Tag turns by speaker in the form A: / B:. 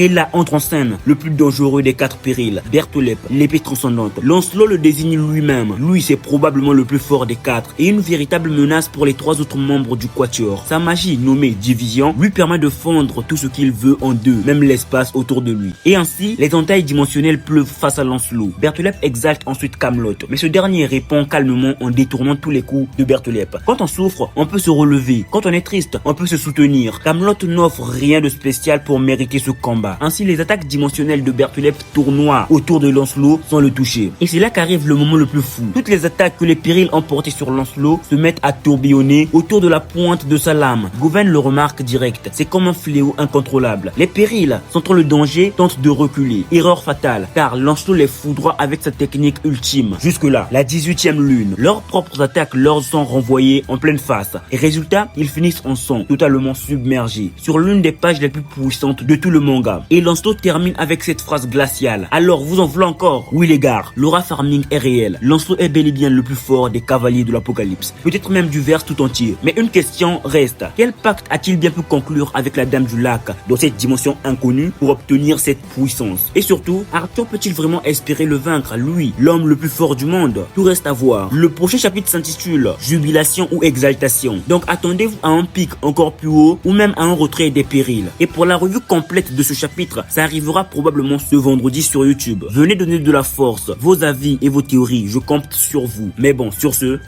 A: Et là entre en scène le plus dangereux des 4 périls, Bertholep, l'épée transcendante. Lancelot le désigne lui-même. Lui, c'est probablement le plus fort des 4 et une véritable menace pour les 3 autres membres du Quatuor. Sa magie, nommée Division, lui permet de fondre tout ce qu'il veut en deux, même l'espace autour de lui. Et ainsi, les entailles dimensionnelles pleuvent face à Lancelot. Bertholep exalte ensuite Camelot, mais ce dernier répond calmement en détournant tous les coups de Bertholep. Quand on souffre, on peut se relever. Quand on est triste, on peut se soutenir. Camelot n'offre rien de spécial pour mériter ce combat. Ainsi, les attaques dimensionnelles de Bertholep tournoient autour de Lancelot sans le toucher. Et c'est là qu'arrive le moment le plus fou. Toutes les attaques que les périls ont portées sur Lancelot se mettent à tourbillonner autour de la pointe de sa lame. Gouven le remarque direct. C'est comme un fléau incontrôlable. Les périls, sentant le danger, tentent de reculer. Erreur fatale, car Lancelot les foudroie avec sa technique ultime. Jusque-là, la 18e lune. Leurs propres attaques leur sont renvoyées en pleine face. Et résultat, ils finissent en sang, totalement submergés, sur l'une des pages les plus puissantes de tout le manga. Et Lancelot termine avec cette phrase glaciale. Alors, vous en voulez encore? Oui les gars, l'aura farming est réel. Lancelot est bel et bien le plus fort des cavaliers de l'Apocalypse. Peut-être même du verse tout entier. Mais une question reste. Quel pacte a-t-il bien pu conclure avec la Dame du Lac dans cette dimension inconnue pour obtenir cette puissance? Et surtout, Arthur peut-il vraiment espérer le vaincre, lui, l'homme le plus fort du monde? Tout reste à voir. Le prochain chapitre s'intitule Jubilation ou Exaltation. Donc attendez-vous à un pic encore plus haut ou même à un retrait des périls. Et pour la revue complète de ce chapitre, ça arrivera probablement ce vendredi sur YouTube. Venez donner de la force, vos avis et vos théories, je compte sur vous. Mais bon, sur ce,